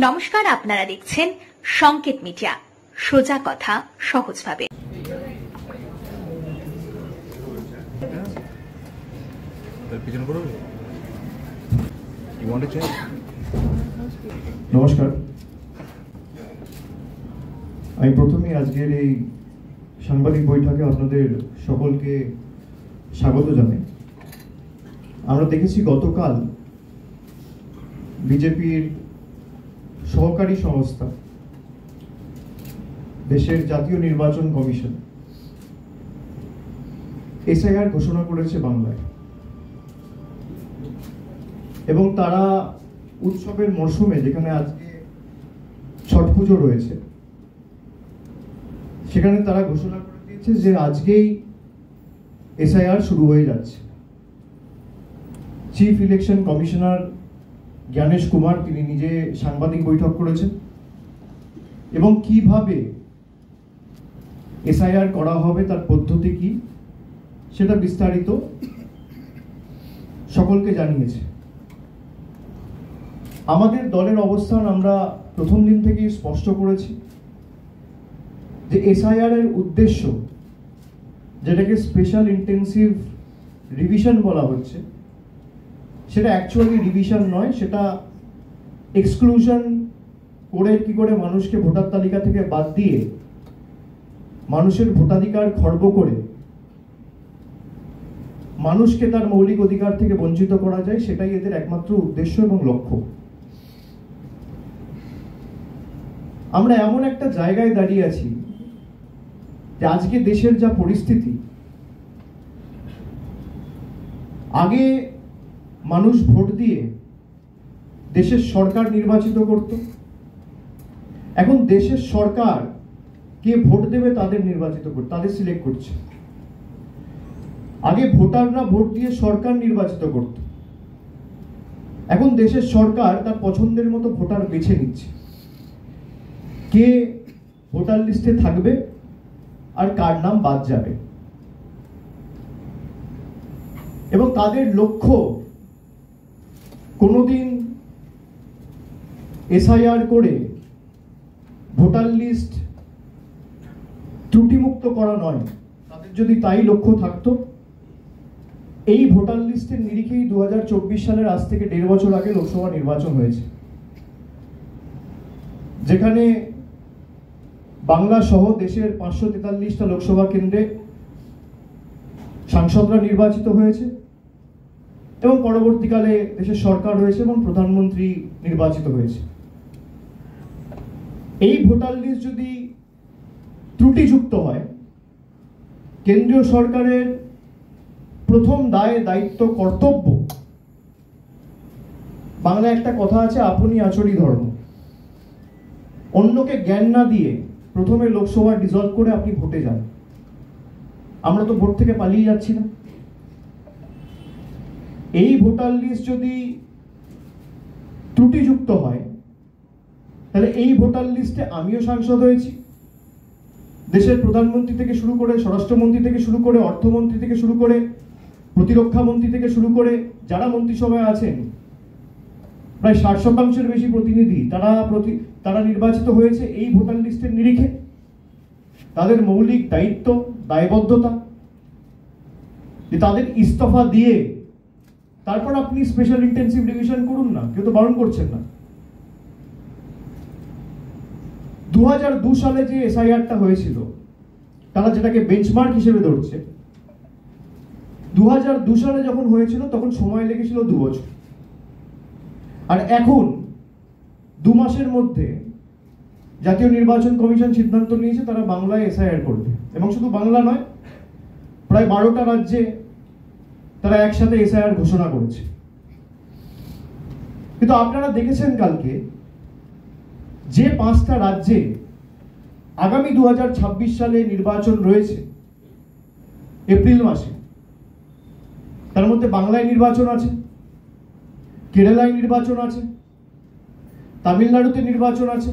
নমস্কার, আপনারা দেখছেন সংকেত মিডিয়া, সোজা কথা সহজভাবে। নমস্কার, আমি প্রথমে আজকের এই সাংবাদিক বৈঠকে আপনাদের সকলকে স্বাগত জানাই। আমরা দেখেছি গতকাল বিজেপির সহকারী সংস্থা দেশের জাতীয় নির্বাচন কমিশন এসআইআর ঘোষণা করেছে বাংলায়, এবং তারা উৎসবের মরশুমে, যেখানে আজকে ছট পুজো রয়েছে, সেখানে তারা ঘোষণা করে দিয়েছে যে আজকেই এসআইআর শুরু হয়ে যাচ্ছে। Chief election commissioner Gyanesh Kumar তিনি নিজে সাংবাদিক বৈঠক করেছেন, এবং কিভাবে এসআইআর করা হবে, তার পদ্ধতি কি, সেটা বিস্তারিত সকলকে জানিয়েছে। আমাদের দলের অবস্থান আমরা প্রথম দিন থেকেই স্পষ্ট করেছি যে এসআইআর এর উদ্দেশ্য, যেটাকে স্পেশাল ইন্টেন্সিভ রিভিশন বলা হচ্ছে, সেটা অ্যাকচুয়ালি রিভিশন নয়, সেটা এক্সক্লুশন করে কি করে মানুষকে ভোটার তালিকা থেকে বাদ দিয়ে মানুষের ভোটাধিকার খর্ব করে মানুষকে তার মৌলিক অধিকার থেকে বঞ্চিত করা যায়, সেটাই এদের একমাত্র উদ্দেশ্য এবং লক্ষ্য। আমরা এমন একটা জায়গায় দাঁড়িয়ে আছি যে আজকে দেশের যা পরিস্থিতি, আগে মানুষ ভোট দিয়ে দেশের সরকার নির্বাচিত করত, এখন দেশের সরকার কে ভোট দেবে তাদের নির্বাচিত করতে, তাদের সিলেক্ট করছে। আগে ভোটাররা ভোট দিয়ে সরকার নির্বাচিত করত, এখন দেশের সরকার তার পছন্দের মতো ভোটার বেছে নিচ্ছে কে ভোটার লিস্টে থাকবে আর কার নাম বাদ যাবে, এবং তাদের লক্ষ্য কোনোদিন এসআইআর করে ভোটার লিস্ট ত্রুটিমুক্ত করা নয়। তাদের যদি তাই লক্ষ্য থাকতো, এই ভোটার লিস্টের নিরিখেই 2024 সালের আজ থেকে 1.5 বছর আগে লোকসভা নির্বাচন হয়েছে, যেখানে বাংলা সহ দেশের 543টা লোকসভা কেন্দ্রে সাংসদরা নির্বাচিত হয়েছে, এবং পরবর্তীকালে দেশের সরকার হয়েছে এবং প্রধানমন্ত্রী নির্বাচিত হয়েছে। এই ভোটার লিস্ট যদি ত্রুটিযুক্ত হয়, কেন্দ্রীয় সরকারের প্রথম দায়িত্ব, কর্তব্য, বাংলায় একটা কথা আছে, আপনি আচরি ধর্ম। অন্যকে জ্ঞান না দিয়ে প্রথমে লোকসভা ডিসলভ করে আপনি ভোটে যান। আমরা তো ভোট থেকে পালিয়ে যাচ্ছি না। এই ভোটার লিস্ট যদি ত্রুটিযুক্ত হয়, তাহলে এই ভোটার লিস্টে আমিও সাংসদ হয়েছি, দেশের প্রধানমন্ত্রী থেকে শুরু করে, স্বরাষ্ট্রমন্ত্রী থেকে শুরু করে, অর্থমন্ত্রী থেকে শুরু করে, প্রতিরক্ষা মন্ত্রী থেকে শুরু করে যারা মন্ত্রিসভায় আছেন, প্রায় 60% বেশি প্রতিনিধি, তারা নির্বাচিত হয়েছে এই ভোটার লিস্টের নিরিখে। তাদের মৌলিক দায়িত্ব, দায়বদ্ধতা, যে তাদের ইস্তফা দিয়ে তারপর আপনি স্পেশাল ইন্টেন্সিভ রিভিশন করুন না, কেউ তো বারণ করছেন না। 2002 সালে যে এসআইআরটা হয়েছিল, তারা যেটাকে বেঞ্চমার্ক হিসেবে ধরছে, 2002 সালে যখন হয়েছিল তখন সময় লেগেছিল 2 বছর, আর এখন 2 মাসের মধ্যে জাতীয় নির্বাচন কমিশন সিদ্ধান্ত নিয়েছে তারা বাংলায় এসআইআর করবে, এবং শুধু বাংলা নয়, প্রায় 12টা রাজ্যে তারা একসাথে এসআইআর ঘোষণা করেছে। কিন্তু আপনারা দেখেছেন কালকে যে 5টা রাজ্যে আগামী 2026 সালে নির্বাচন রয়েছে এপ্রিল মাসে, তার মধ্যে বাংলায় নির্বাচন আছে, কেরালায় নির্বাচন আছে, তামিলনাড়ুতে নির্বাচন আছে,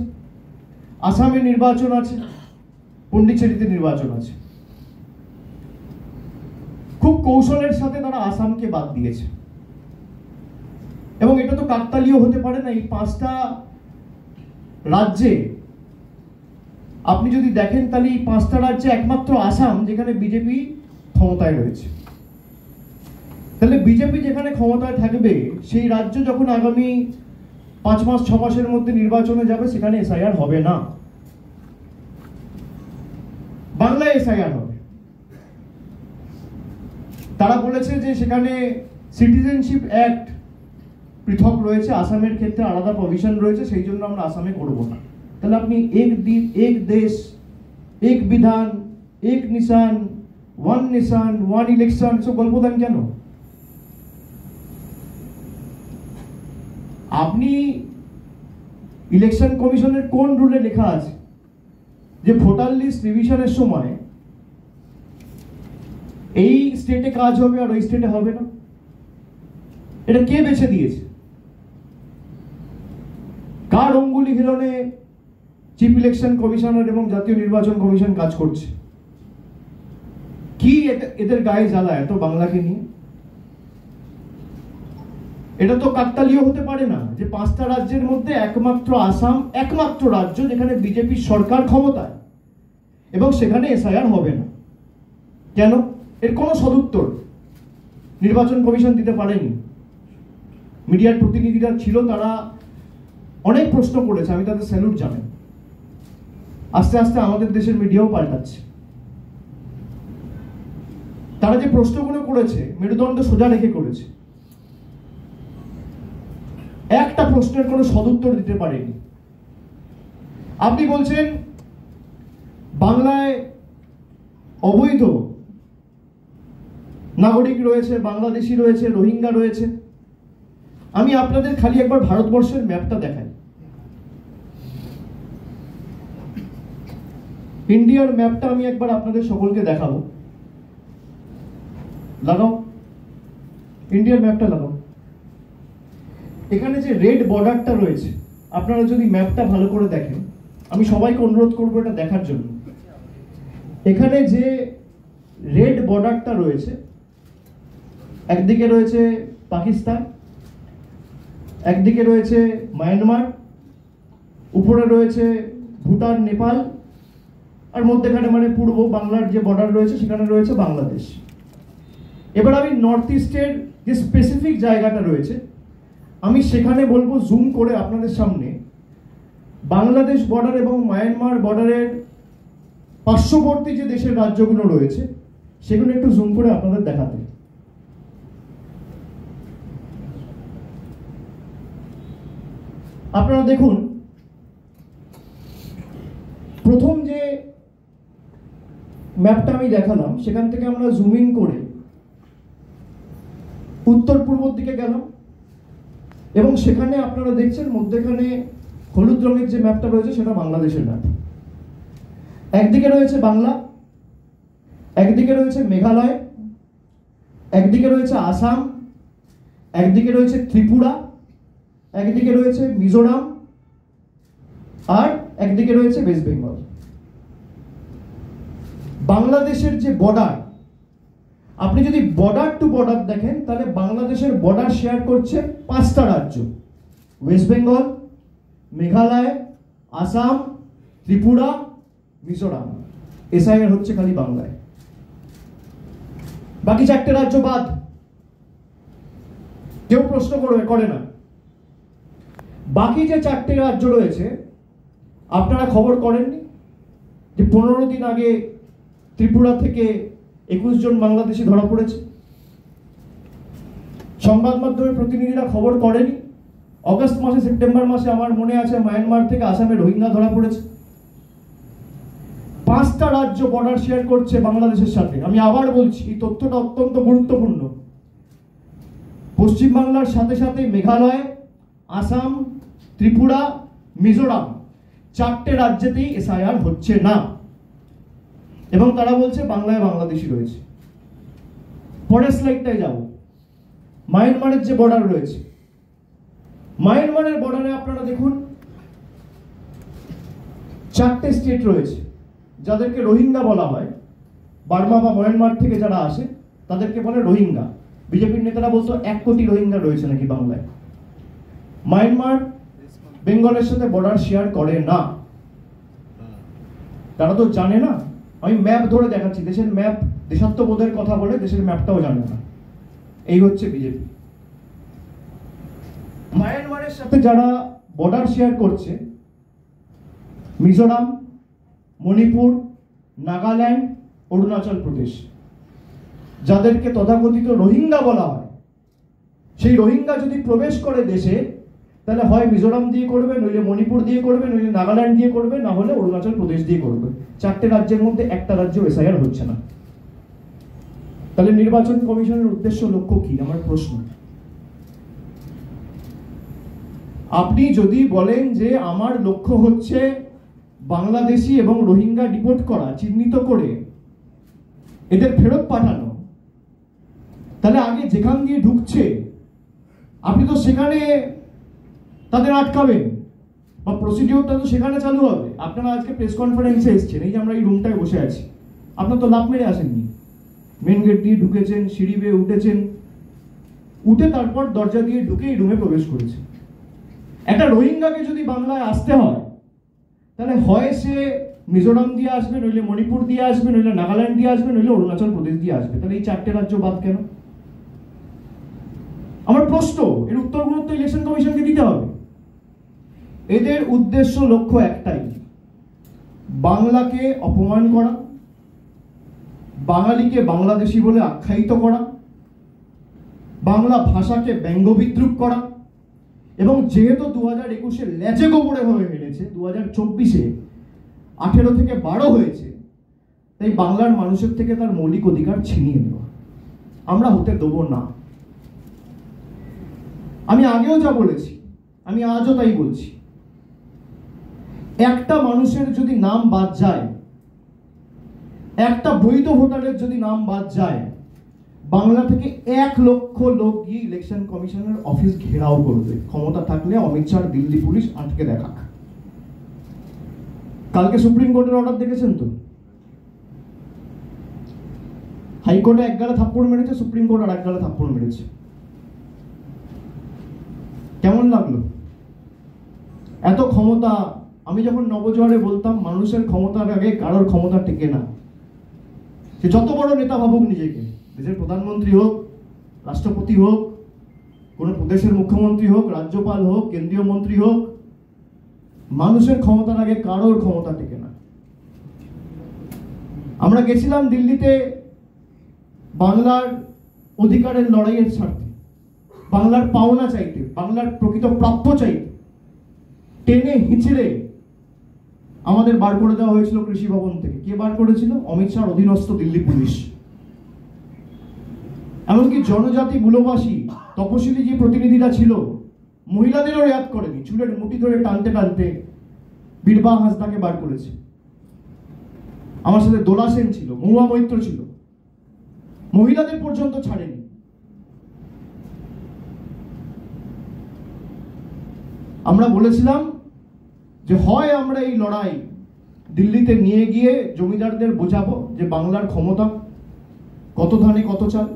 আসামে নির্বাচন আছে, পন্ডিচেরিতে নির্বাচন আছে। খুব কৌশলের সাথে তারা আসামকে বাদ দিয়েছে, এবং এটা তো কাকতালীয় হতে পারে না। এই 5টা রাজ্যে আপনি যদি দেখেন তাহলে এই 5টা রাজ্যে একমাত্র আসাম যেখানে বিজেপি ক্ষমতায় রয়েছে। তাহলে বিজেপি যেখানে ক্ষমতায় থাকবে সেই রাজ্য যখন আগামী 5 মাস 6 মাসের মধ্যে নির্বাচনে যাবে সেখানে এসআইআর হবে না, বাংলায় এসআইআর হবে। তারা বলেছে যে সেখানে সিটিজেনশিপ অ্যাক্ট পৃথক রয়েছে, আসামের ক্ষেত্রে আলাদা প্রভিশন রয়েছে, সেই জন্য আমরা আসামে করব না। তাহলে আপনি এক দেশ এক বিধান এক নিশান ওয়ান ইলেকশন সব গল্প দেন কেন? আপনি ইলেকশন কমিশনের কোন রুলে লেখা আছে যে ভোটার লিস্ট রিভিশনের সময় এই স্টেটে কাজ হবে আর ওই স্টেটে হবে না? এটা কে বেছে দিয়েছে? কার অঙ্গুলি হিলনে চিফ ইলেকশন কমিশনার এবং জাতীয় নির্বাচন কমিশন কাজ করছে? কি এদের গায়ে জ্বালা এত বাংলাকে নিয়ে? এটা তো কাকতালীয় হতে পারে না যে 5টা রাজ্যের মধ্যে একমাত্র আসাম একমাত্র রাজ্য যেখানে বিজেপি সরকার ক্ষমতায় এবং সেখানে এসআইআর হবে না। কেন? এর কোনো সদুত্তর নির্বাচন কমিশন দিতে পারেনি। মিডিয়ার প্রতিনিধিরা ছিল, তারা অনেক প্রশ্ন করেছে, আমি তাদের স্যালুট জানাই। আস্তে আস্তে আমাদের দেশের মিডিয়াও পাল্টাচ্ছে। তারা যে প্রশ্নগুলো করেছে মেরুদণ্ড সোজা রেখে করেছে, একটা প্রশ্নের কোনো সদুত্তর দিতে পারেনি। আপনি বলছেন বাংলায় অবৈধ নাগরিক রয়েছে, বাংলাদেশি রয়েছে, রোহিঙ্গা রয়েছে। আমি আপনাদের খালি একবার ভারতবর্ষের ম্যাপটা দেখাই। ইন্ডিয়ার ম্যাপটা আমি একবার আপনাদের সকলকে দেখাবো। লাগাও, ইন্ডিয়ার ম্যাপটা লাগাও। এখানে যে রেড বর্ডারটা রয়েছে, আপনারা যদি ম্যাপটা ভালো করে দেখেন, আমি সবাইকে অনুরোধ করবো এটা দেখার জন্য। এখানে যে রেড বর্ডারটা রয়েছে, একদিকে রয়েছে পাকিস্তান, একদিকে রয়েছে মায়ানমার, উপরে রয়েছে ভুটান, নেপাল, আর মধ্যেখানে মানে পূর্ব বাংলার যে বর্ডার রয়েছে সেখানে রয়েছে বাংলাদেশ। এবার আমি নর্থ ইস্টের যে স্পেসিফিক জায়গাটা রয়েছে আমি সেখানে বলবো জুম করে আপনাদের সামনে বাংলাদেশ বর্ডার এবং মায়ানমার বর্ডারের পার্শ্ববর্তী যে দেশের রাজ্যগুলো রয়েছে সেগুলো একটু জুম করে আপনাদের দেখাতে। আপনারা দেখুন, প্রথম যে ম্যাপটা আমি দেখালাম সেখান থেকে আমরা জুম ইন করে উত্তর পূর্বর দিকে গেলাম এবং সেখানে আপনারা দেখছেন মধ্যেখানে হলুদ রঙের যে ম্যাপটা রয়েছে সেটা বাংলাদেশের ম্যাপ। একদিকে রয়েছে বাংলা, একদিকে রয়েছে মেঘালয়, একদিকে রয়েছে আসাম, একদিকে রয়েছে ত্রিপুরা, একদিকে রয়েছে মিজোরাম, আর একদিকে রয়েছে ওয়েস্ট বেঙ্গল। বাংলাদেশের যে বর্ডার, আপনি যদি বর্ডার টু বর্ডার দেখেন তাহলে বাংলাদেশের বর্ডার শেয়ার করছে 5টা রাজ্য, ওয়েস্ট বেঙ্গল, মেঘালয়, আসাম, ত্রিপুরা, মিজোরাম। এসআইআর হচ্ছে খালি বাংলায়, বাকি 4টে রাজ্য বাদ। কেউ প্রশ্ন করে না। বাকি যে 4টে রাজ্য রয়েছে আপনারা খবর করেননি যে 15 দিন আগে ত্রিপুরা থেকে 21 জন বাংলাদেশি ধরা পড়েছে? সংবাদ মাধ্যমের প্রতিনিধিরা খবর করেনি? অগস্ট মাসে, সেপ্টেম্বর মাসে আমার মনে আছে মায়ানমার থেকে আসামে রোহিঙ্গা ধরা পড়েছে। 5টা রাজ্য বর্ডার শেয়ার করছে বাংলাদেশের সাথে। আমি আবার বলছি, এই তথ্যটা অত্যন্ত গুরুত্বপূর্ণ। পশ্চিমবাংলার সাথে সাথে মেঘালয়, আসাম, ত্রিপুরা, মিজোরাম 4টে রাজ্যেতেই এসআইআর হচ্ছে না এবং তারা বলছে বাংলায় বাংলাদেশি রয়েছে। পরের স্লাইডটায় যাব। মায়ানমারের যে বর্ডার রয়েছে, মায়ানমারের বর্ডারে আপনারা দেখুন 4টে স্টেট রয়েছে যাদেরকে রোহিঙ্গা বলা হয়। বার্মা বা মায়ানমার থেকে যারা আসে তাদেরকে বলে রোহিঙ্গা। বিজেপির নেতারা বলতো 1 কোটি রোহিঙ্গা রয়েছে নাকি বাংলায়। মায়ানমার, বেঙ্গলের সাথে বর্ডার শেয়ার করে না। তারা তো জানে না। আমি ম্যাপ ধরে দেখাচ্ছি, দেশের ম্যাপ, দেশাত্মবোধের কথা বলে দেশের ম্যাপটাও জানে না। এই হচ্ছে বিজেপি। মায়ানমারের সাথে যারা বর্ডার শেয়ার করছে, মিজোরাম, মণিপুর, নাগাল্যান্ড, অরুণাচল প্রদেশ, যাদেরকে তথাকথিত রোহিঙ্গা বলা হয়, সেই রোহিঙ্গা যদি প্রবেশ করে দেশে, তাহলে হয় মিজোরাম দিয়ে করবে, নইলে মণিপুর দিয়ে করবে, নইলে নাগাল্যান্ড দিয়ে করবে, না হলে অরুণাচল প্রদেশ দিয়ে করবে। 4টে রাজ্যের মধ্যে একটা রাজ্য এসআইআর হচ্ছে না। তাহলে নির্বাচন কমিশনের উদ্দেশ্য লক্ষ্য কি? আমার প্রশ্ন। আপনি যদি বলেন যে আমার লক্ষ্য হচ্ছে বাংলাদেশি এবং রোহিঙ্গা ডিপোর্ট করা, চিহ্নিত করে এদের ফেরত পাঠানো, তাহলে আগে যেখান দিয়ে ঢুকছে আপনি তো সেখানে তাদের আটকাবেন, বা প্রসিডিওরটা তো সেখানে চালু হবে। আপনারা আজকে প্রেস কনফারেন্সে এসেছেন, এই যে আমরা এই রুমটায় বসে আছি, আপনার তো লাভ মেরে আসেননি। মেন গেট দিয়ে ঢুকেছেন, সিঁড়ি বেয়ে উঠেছেন, উঠে তারপর দরজা দিয়ে ঢুকে এই রুমে প্রবেশ করেছেন। একটা রোহিঙ্গাকে যদি বাংলায় আসতে হয়, তাহলে হয় সে মিজোরাম দিয়ে আসবে, নইলে মণিপুর দিয়ে আসবে, নইলে নাগাল্যান্ড দিয়ে আসবে, নইলে অরুণাচল প্রদেশ দিয়ে আসবে। তাহলে এই 4টে রাজ্য বাদ কেন? আমার প্রশ্ন, এর উত্তরগুলো তো ইলেকশন কমিশনকে দিতে হবে। এদের উদ্দেশ্য লক্ষ্য একটাই, বাংলাকে অপমান করা, বাঙালিকে বাংলাদেশি বলে আখ্যায়িত করা, বাংলা ভাষাকে ব্যঙ্গ বিদ্রুপ করা, এবং যেহেতু 2021-এ লেজে গোবরে হয়ে হেরেছে, 2024-এ 18 থেকে 12 হয়েছে, তাই বাংলার মানুষের থেকে তার মৌলিক অধিকার ছিনিয়ে নেওয়া আমরা হতে দেবো না। আমি আগেও যা বলেছি, আমি আজও তাই বলছি। একটা মানুষের যদি নাম বাদ যায়, একটা বৈধ ভোটারের যদি নাম বাদ যায়, বাংলা থেকে 1 লক্ষ লোক গিয়ে ইলেকশন কমিশনের অফিস ঘেরাও করবে। ক্ষমতা থাকলে অমিত শাহ, দিল্লি পুলিশ আটকে দেখাক। কালকে সুপ্রিম কোর্টের অর্ডার দেখেছেন তো? হাইকোর্টে এক গালে থাপ্পড় মেরেছে, সুপ্রিম কোর্ট আর এক গালে থাপ্পড় মেরেছে। কেমন লাগলো? এত ক্ষমতা। আমি যখন নবজোয়ারে বলতাম মানুষের ক্ষমতার আগে কারোর ক্ষমতা টেকে না, সে যত বড় নেতা ভাবুক নিজেকে, দেশের প্রধানমন্ত্রী হোক, রাষ্ট্রপতি হোক, কোন প্রদেশের মুখ্যমন্ত্রী হোক, রাজ্যপাল হোক, কেন্দ্রীয় মন্ত্রী হোক, মানুষের ক্ষমতার আগে কারোর ক্ষমতা টেকে না। আমরা গেছিলাম দিল্লিতে বাংলার অধিকারের লড়াইয়ের স্বার্থে, বাংলার পাওনা চাইতে, বাংলার প্রকৃত প্রাপ্য চাইতে। টেনে হিঁচড়ে আমাদের বার করে দেওয়া হয়েছিল কৃষি ভবন থেকে। কে বার করেছিল? অমিত শাহর অধীনস্থ দিল্লি পুলিশ। এমনকি জনজাতি, মূলবাসী, তপশিলি যে প্রতিনিধিরা ছিল, মহিলাদেরও রেয়াত করেনি, চুলের মুঠি ধরে টানতে টানতে বীরবাহ হাসদাকে বার করেছে। আমার সাথে দোলা সেন ছিল, মহুয়া মৈত্র ছিল, মহিলাদের পর্যন্ত ছাড়েনি। আমরা বলেছিলাম যে হয় আমরা এই লড়াই দিল্লিতে নিয়ে গিয়ে জমিদারদের বোঝাবো যে বাংলার ক্ষমতা কত ধানে কত চাল,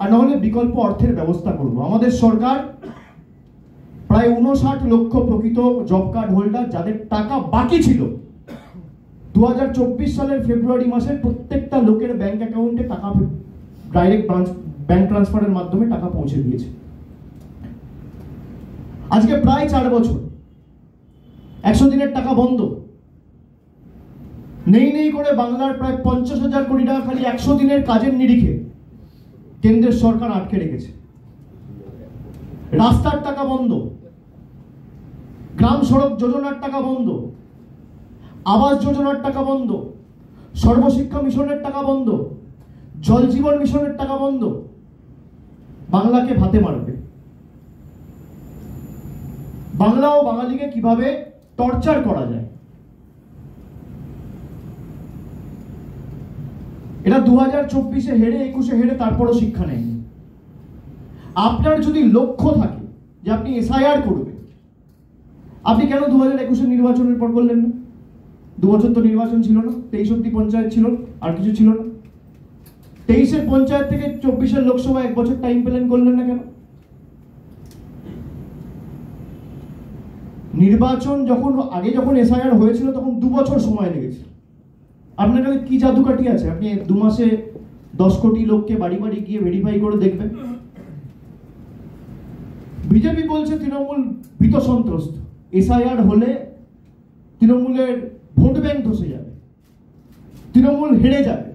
আর না হলে বিকল্প অর্থের ব্যবস্থা করব। আমাদের সরকার প্রায় 59 লক্ষ প্রকৃত জব কার্ড হোল্ডার, যাদের টাকা বাকি ছিল 2024 সালের ফেব্রুয়ারি মাসে প্রত্যেকটা লোকের ব্যাংক অ্যাকাউন্টে টাকা ডাইরেক্ট ব্যাংক ট্রান্সফারের মাধ্যমে টাকা পৌঁছে দিয়েছে। আজকে প্রায় 4 বছর 100 দিনের টাকা বন্ধ। নেই করে বাংলার প্রায় 50,000 কোটি টাকা খালি 100 দিনের কাজের নিরিখে কেন্দ্রের সরকার আটকে রেখেছে। রাস্তার টাকা বন্ধ, গ্রাম সড়ক যোজনার টাকা বন্ধ, আবাস যোজনার টাকা বন্ধ, সর্বশিক্ষা মিশনের টাকা বন্ধ, জল জীবন মিশনের টাকা বন্ধ। বাংলাকে ভাতে মারবে, বাংলা ও বাঙালিকে কিভাবে টর্চার করা যায়। এটা 2024-এ হেরে, 21-এ হেরে, তারপরও শিক্ষা নেয়নি। আপনার যদি লক্ষ্য থাকে যে আপনি এসআইআর করবেন, আপনি কেন 2021-এর নির্বাচনের পর করলেন না? 2 বছর তো নির্বাচন ছিল না, 23 অব্দি পঞ্চায়েত ছিল, আর কিছু ছিল না। 23-এর পঞ্চায়েত থেকে 24-এর লোকসভা 1 বছর টাইম পেলেন, করলেন না কেন? নির্বাচন যখন এসআইআর হয়েছিল তখন 2 বছর সময় লেগেছিল। আপনার কাছে কি জাদুকাঠি আছে আপনি 2 মাসে 10 কোটি লোককে বাড়ি বাড়ি গিয়ে ভেরিফাই করে দেখবেন? বিজেপি বলছে তৃণমূল ভীত সন্ত্রস্ত, এসআইআর হলে তৃণমূলের ভোট ব্যাংক ধসে যাবে, তৃণমূল হেরে যাবে।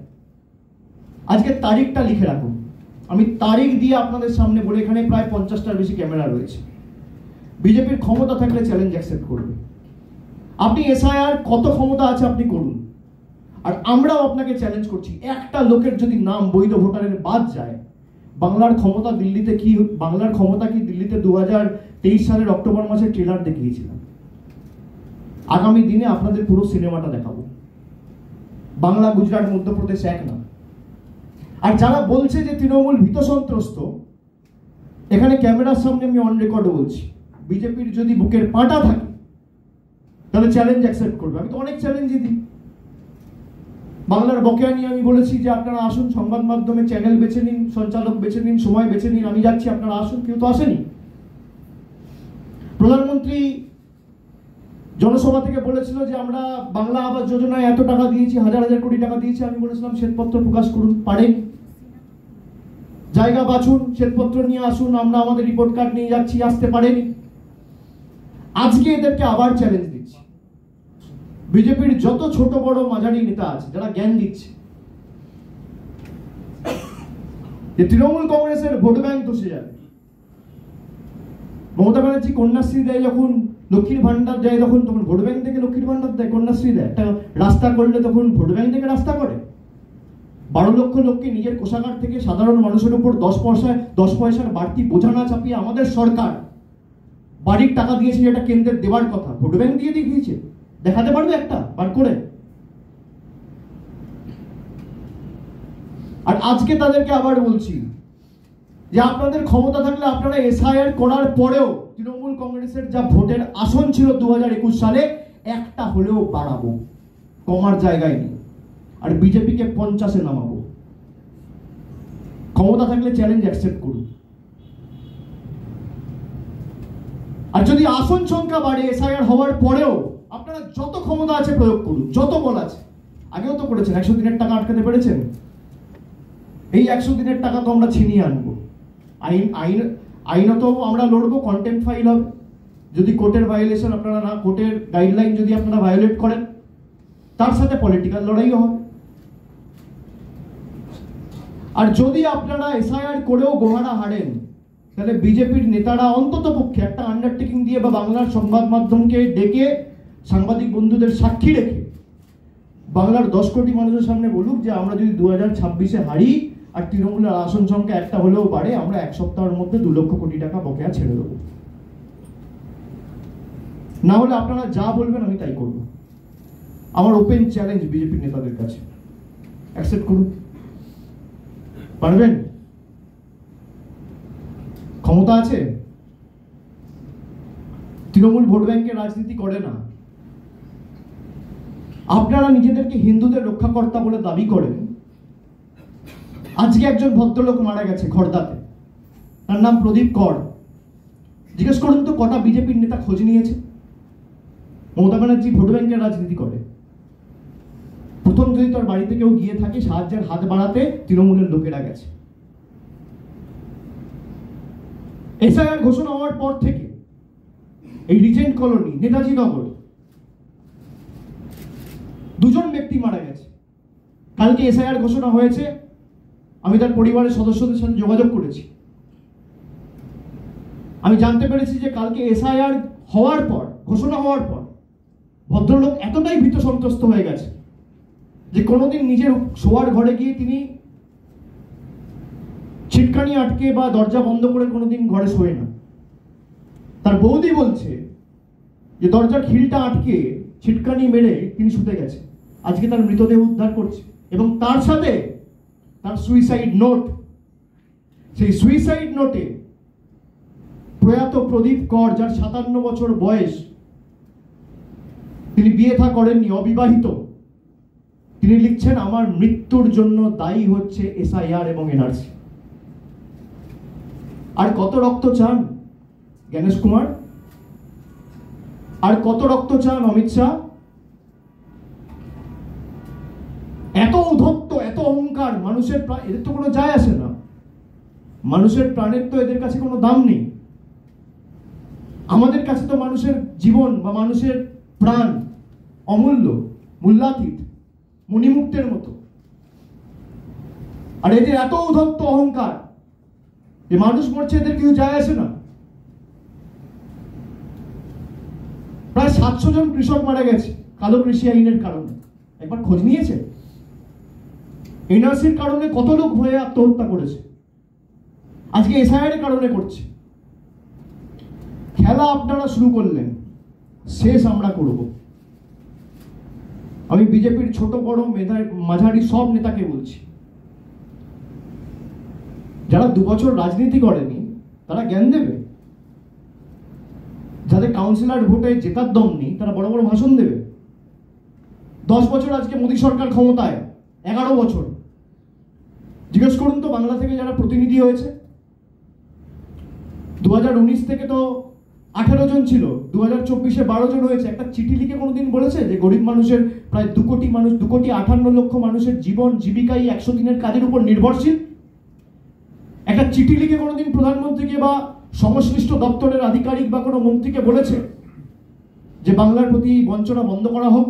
আজকে তারিখটা লিখে রাখুন, আমি তারিখ দিয়ে আপনাদের সামনে বলে, এখানে প্রায় 50টার বেশি ক্যামেরা রয়েছে। বিজেপির ক্ষমতা থাকলে চ্যালেঞ্জ অ্যাকসেপ্ট করবে। আপনি এসআইআর কত ক্ষমতা আছে আপনি করুন, আর আমরাও আপনাকে চ্যালেঞ্জ করছি, একটা লোকের যদি নাম বৈধ ভোটারের বাদ যায়, বাংলার ক্ষমতা কি দিল্লিতে 2023 সালের অক্টোবর মাসে ট্রেলার দেখিয়েছিলাম। আগামী দিনে আপনাদের পুরো সিনেমাটা দেখাবো। বাংলা, গুজরাট, মধ্যপ্রদেশ এক না। আর যারা বলছে যে তৃণমূল ভীত সন্ত্রস্ত, এখানে ক্যামেরার সামনে আমি অন রেকর্ড বলছি, বিজেপির যদি বুকের পাটা থাকে তাহলে চ্যালেঞ্জ অ্যাকসেপ্ট করবে। আমি তো অনেক চ্যালেঞ্জই দিই। বাংলার বকেয়া নিয়ে আমি বলেছি যে আপনারা আসুন, সংবাদ মাধ্যমে চ্যানেল বেছে নিন, সঞ্চালক বেছে নিন, সময় বেছে নিন, আমি যাচ্ছি, আপনারা আসুন। কেউ তো আসেনি। প্রধানমন্ত্রী জনসভা থেকে বলেছিল যে আমরা বাংলা আবাস যোজনায় এত টাকা দিয়েছি, হাজার হাজার কোটি টাকা দিয়েছি। আমি বলেছিলাম শ্বেতপত্র প্রকাশ করুন, পারেন। জায়গা বাছুন, শ্বেতপত্র নিয়ে আসুন, আমরা আমাদের রিপোর্ট কার্ড নিয়ে যাচ্ছি, আসতে পারেনি। আজকে এদেরকে আবার চ্যালেঞ্জ দিচ্ছি, বিজেপির যত ছোট বড় মাঝারি নেতা আছে যারা জ্ঞান দিচ্ছে যে তৃণমূল কংগ্রেসের ভোট ব্যাংক ধসে যাবে। মমতা ব্যানার্জি কন্যাশ্রী দেয় যখন, লক্ষ্মীর ভান্ডার দেয় তখন ভোট ব্যাংক থেকে লক্ষ্মীর ভান্ডার দেয়, কন্যাশ্রী দেয়। একটা রাস্তা করলে তখন ভোট ব্যাংক থেকে রাস্তা করে। 12 লক্ষ লোককে নিজের কোষাগার থেকে সাধারণ মানুষের উপর 10 পয়সার বাড়তি বোঝা না চাপিয়ে আমাদের সরকার বাড়ির টাকা দিয়েছে, যেটা কেন্দ্রের দেওয়ার কথা, ভোট ব্যাংক দিয়ে দেখিয়েছে। দেখাতে পারবে একটা বার করে? আর আজকে তাদেরকে আবার বলছি যে আপনাদের ক্ষমতা থাকলে আপনারা এসআইআর করার পরেও তৃণমূল কংগ্রেসের যা ভোটের আসন ছিল 2021 সালে, একটা হলেও বাড়াবো, কমার জায়গায় নেই। আর বিজেপিকে 50-এ নামাবো। ক্ষমতা থাকলে চ্যালেঞ্জ অ্যাকসেপ্ট করুন। আর যদি আসন সংখ্যা বাড়ে এসআইআর হওয়ার পরেও, আপনারা যত ক্ষমতা আছে প্রয়োগ করুন, যত বল আছে। আগেও তো করেছেন, 100 দিনের টাকা আটকাতে পেরেছেন। এই 100 দিনের টাকা তো আমরা ছিনিয়ে আনবো। আইনত আমরা লড়বো, কন্টেম্প ফাইল হবে। যদি কোর্টের ভায়োলেশন আপনারা না, কোর্টের গাইডলাইন যদি আপনারা ভায়োলেট করেন, তার সাথে পলিটিক্যাল লড়াইও হবে। আর যদি আপনারা এসআইআর করেও গোহারা হারেন, তাহলে বিজেপির নেতারা অন্তত পক্ষে একটা আন্ডারটেকিং দিয়ে বা বাংলার সংবাদ মাধ্যমকে ডেকে, সাংবাদিক বন্ধুদের সাক্ষী রেখে বাংলার 10 কোটি মানুষের সামনে বলুক যে আমরা যদি 2026-এ হারি আর তৃণমূলের আসন সংখ্যা একটা হলেও বাড়ে, আমরা 1 সপ্তাহের মধ্যে 2 লক্ষ কোটি টাকা বকেয়া ছেড়ে দেবো। না হলে আপনারা যা বলবেন আমি তাই করব। আমার ওপেন চ্যালেঞ্জ বিজেপির নেতাদের কাছে, অ্যাকসেপ্ট করুন। পারবেন? ক্ষমতা আছে। তৃণমূল ভোট ব্যাংকের রাজনীতি করে না। আপনারা নিজেদেরকে হিন্দুদের রক্ষাকর্তা বলে দাবি করেন। আজকে একজন ভদ্রলোক মারা গেছে খড়দাতে, তার নাম প্রদীপ কর। জিজ্ঞেস করুন তো কটা বিজেপির নেতা খোঁজ নিয়েছে? মমতা ব্যানার্জি ভোট ব্যাংকের রাজনীতি করে। প্রথম যদি তোর বাড়িতে কেউ গিয়ে থাকে, সাহায্যের হাত বাড়াতে তৃণমূলের লোকেরা গেছে। এসআইআর ঘোষণা হওয়ার পর থেকে এই রিজেন্ট কলোনি, নেতাজি নগর, 2 জন ব্যক্তি মারা গেছে। কালকে এসআইআর ঘোষণা হয়েছে, আমি তার পরিবারের সদস্যদের সাথে যোগাযোগ করেছি। আমি জানতে পেরেছি যে কালকে এসআইআর হওয়ার পর, ঘোষণা হওয়ার পর, ভদ্রলোক এতটাই ভীত সন্ত্রস্ত হয়ে গেছে যে কোনোদিন নিজের শোয়ার ঘরে গিয়ে তিনি ছিটকানি আটকে বা দরজা বন্ধ করে কোনোদিন ঘরে শোয় না। তার বৌদি বলছে যে দরজার খিলটা আটকে ছিটকানি মেরে তিনি শুতে গেছে। আজকে তার মৃতদেহ উদ্ধার করছে এবং তার সাথে তার সুইসাইড নোট। সেই সুইসাইড নোটে প্রয়াত প্রদীপ কর, যার 57 বছর বয়স, তিনি বিয়ে থা করেননি, অবিবাহিত, তিনি লিখছেন আমার মৃত্যুর জন্য দায়ী হচ্ছে এসআইআর এবং এনআরসি। আর কত রক্ত চান জ্ঞানেশ কুমার? আর কত রক্ত চান অমিত শাহ? এত ঔদ্ধত্য, এত অহংকার, মানুষের এদের তো কোনো যায় আসে না। মানুষের প্রাণের তো এদের কাছে কোনো দাম নেই। আমাদের কাছে তো মানুষের জীবন বা মানুষের প্রাণ অমূল্য, মূল্যাতীত, মণিমুক্তের মতো। আর এদের এত ঔদ্ধত্য, অহংকার, যে মানুষ মরছে এদের কিছু যায় আসে না। প্রায় 700 জন কৃষক মারা গেছে কালো কৃষি আইনের কারণে। একবার খোঁজ নিয়েছে? এনআরসির কারণে কত লোক ভয়ে আত্মহত্যা করেছে, আজকে এসআইআর এর কারণে করছে। খেলা আপনারা শুরু করলেন, শেষ আমরা করব। আমি বিজেপির ছোট বড় মাঝারি সব নেতাকে বলছি, যারা 2 বছর রাজনীতি করেনি তারা জ্ঞান দেবে, যাদের কাউন্সিলর ভোটে জেতার দম নেই তারা বড় বড় ভাষণ দেবে। 10 বছর আজকে মোদী সরকার ক্ষমতায়, 11 বছর। জিজ্ঞেস করুন তো বাংলা থেকে যারা প্রতিনিধি হয়েছে, 2019 থেকে তো 18 জন ছিল, 2024-এ 12 জন হয়েছে। একটা চিঠি লিখে কোনোদিন বলেছে যে গরিব মানুষের প্রায় 2 কোটি মানুষ, 2,58,00,000 মানুষের জীবন জীবিকা এই 100 দিনের কাজের উপর নির্ভরশীল? একটা চিঠি লিখে কোনোদিন প্রধানমন্ত্রীকে বা সংশ্লিষ্ট দপ্তরের আধিকারিক বা কোনো মন্ত্রীকে বলেছে যে বাংলার প্রতি বঞ্চনা বন্ধ করা হোক,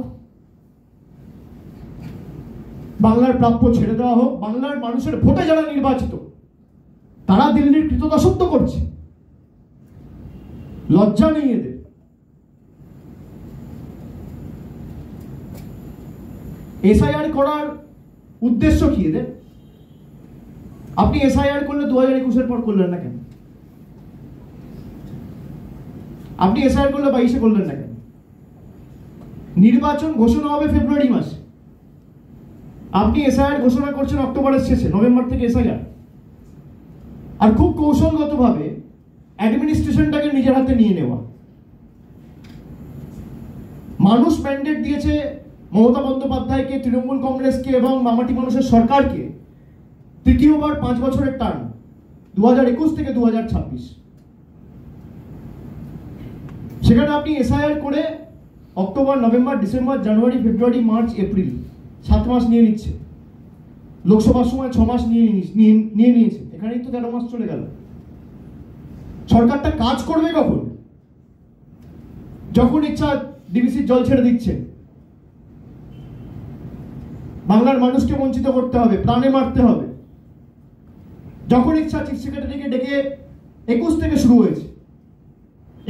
বাংলার প্রাপ্য ছেড়ে দেওয়া হোক? বাংলার মানুষের ভোটে যারা নির্বাচিত তারা দিল্লির কৃতদাসত্ব করছে। লজ্জা নেই এদের। এসআইআর করার উদ্দেশ্য কি এদের? আপনি এসআইআর করলে 2021-এর পর করলেন না কেন? আপনি এসআইআর করলে 22-এ করলেন না কেন? নির্বাচন ঘোষণা হবে ফেব্রুয়ারি মাসে, আপনি এসআইআর ঘোষণা করছেন অক্টোবরের শেষে, নভেম্বর থেকে এসআইআর। আর খুব কৌশলগতভাবে অ্যাডমিনিস্ট্রেশনটাকে নিজের হাতে নিয়ে নেওয়া। মানুষ ম্যান্ডেট দিয়েছে মমতা বন্দ্যোপাধ্যায়কে, তৃণমূল কংগ্রেসকে এবং মামাটি মানুষের সরকারকে তৃতীয়বার 5 বছরের টার্ম, 2021 থেকে 2026। সেখানে আপনি এসআইআর করে অক্টোবর, নভেম্বর, ডিসেম্বর, জানুয়ারি, ফেব্রুয়ারি, মার্চ, এপ্রিল 7 মাস নিয়ে নিচ্ছে। লোকসভার সময় 6 মাস নিয়ে নিয়েছে। এখানেই তো 13 মাস চলে গেল। সরকারটা কাজ করবে কখন? যখন ইচ্ছা ডিবিসির জল ছেড়ে দিচ্ছে। বাংলার মানুষকে বঞ্চিত করতে হবে, প্রাণে মারতে হবে। যখন ইচ্ছা চিফ সেক্রেটারিকে ডেকে 21 থেকে শুরু হয়েছে।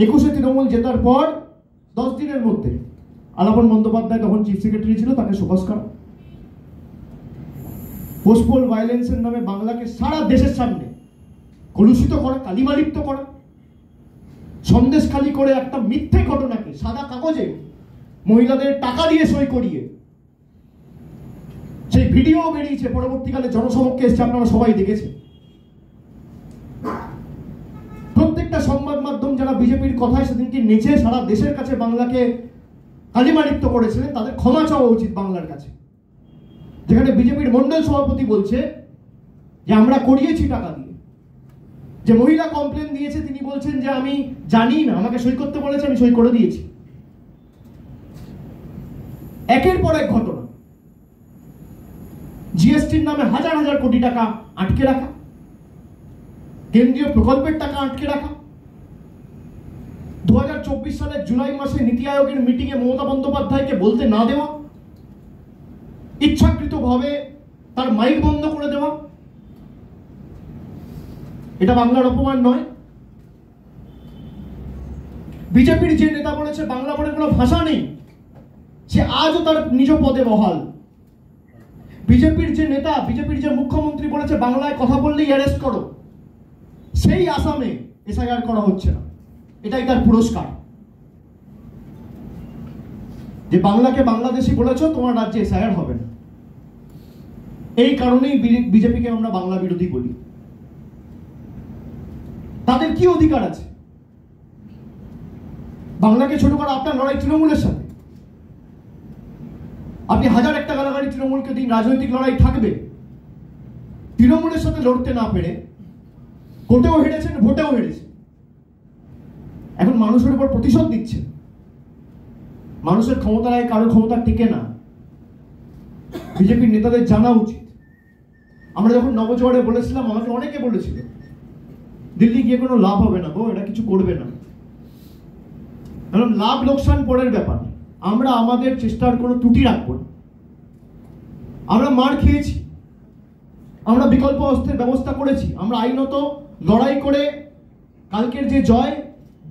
21-এ তৃণমূল জেতার পর 10 দিনের মধ্যে আলাপন বন্দ্যোপাধ্যায় তখন চিফ সেক্রেটারি ছিল, তাকে শোকজ করা। পোস্টপোল ভায়োলেন্সের নামে বাংলাকে সারা দেশের সামনে কলুষিত করা, কালিমালিপ্ত করা, সন্দেশখালি করে একটা মিথ্যে ঘটনাকে সাদা কাগজে মহিলাদের টাকা দিয়ে সই করিয়ে সেই ভিডিও বেরিয়েছে, পরবর্তীকালে জনসমক্ষে এসেছে, আপনারা সবাই দেখেছেন। প্রত্যেকটা সংবাদ মাধ্যম যারা বিজেপির কথায় সেদিনকে নেচে সারা দেশের কাছে বাংলাকে কালিমালিপ্ত করেছিলেন, তাদের ক্ষমা চাওয়া উচিত বাংলার কাছে। যেখানে বিজেপির মন্ডল সভাপতি বলছে যে আমরা করিয়েছি টাকা দিয়ে। যে মহিলা কমপ্লেন দিয়েছে তিনি বলছেন যে আমি জানি না, আমাকে সই করতে বলেছে, আমি সই করে দিয়েছি। একের পর এক ঘটনা। জিএসটির নামে হাজার হাজার কোটি টাকা আটকে রাখা, কেন্দ্রীয় প্রকল্পের টাকা আটকে রাখা। 2024 সালের জুলাই মাসে নীতি আয়োগের মিটিংয়ে মমতা বন্দ্যোপাধ্যায়কে বলতে না দেওয়া, ইচ্ছাকৃতভাবে তার মাইক বন্ধ করে দেওয়া। এটা বাংলার অপমান নয়? বিজেপির যে নেতা বলেছে বাংলা বলে কোনো ভাষা নেই, সে আজও তার নিজ পদে বহাল। বিজেপির যে নেতা, বিজেপির যে মুখ্যমন্ত্রী বলেছে বাংলায় কথা বললেই অ্যারেস্ট করো, সেই আসামে এসআইআর করা হচ্ছে না। এটাই তার পুরস্কার, যে বাংলাকে বাংলাদেশি বলেছ, তোমার রাজ্যে এসআইআর হবে না। এই কারণেই বিজেপিকে আমরা বাংলা বিরোধী বলি। তাদের কি অধিকার আছে বাংলাকে ছোট করা? আপনার লড়াই তৃণমূলের সাথে। আপনি হাজার একটা গালাগালি তৃণমূলকে দিন, রাজনৈতিক লড়াই থাকবে। তৃণমূলের সাথে লড়তে না পেরে কোর্টেও হেরেছেন, ভোটেও হেরেছেন, এখন মানুষের উপর প্রতিশোধ দিচ্ছেন। মানুষের ক্ষমতায় কারো ক্ষমতা টিকে না, বিজেপির নেতাদের জানা উচিত। আমরা যখন নবজোয়ারে বলেছিলাম, আমাকে অনেকে বলেছিল দিল্লি গিয়ে কোনো লাভ হবে না গো, এটা কিছু করবে না। কারণ লাভ লোকসান পরের ব্যাপার, আমরা আমাদের চেষ্টার কোনো ত্রুটি রাখবো না। আমরা মার খেয়েছি, আমরা বিকল্প অস্ত্রের ব্যবস্থা করেছি, আমরা আইনত লড়াই করে কালকের যে জয়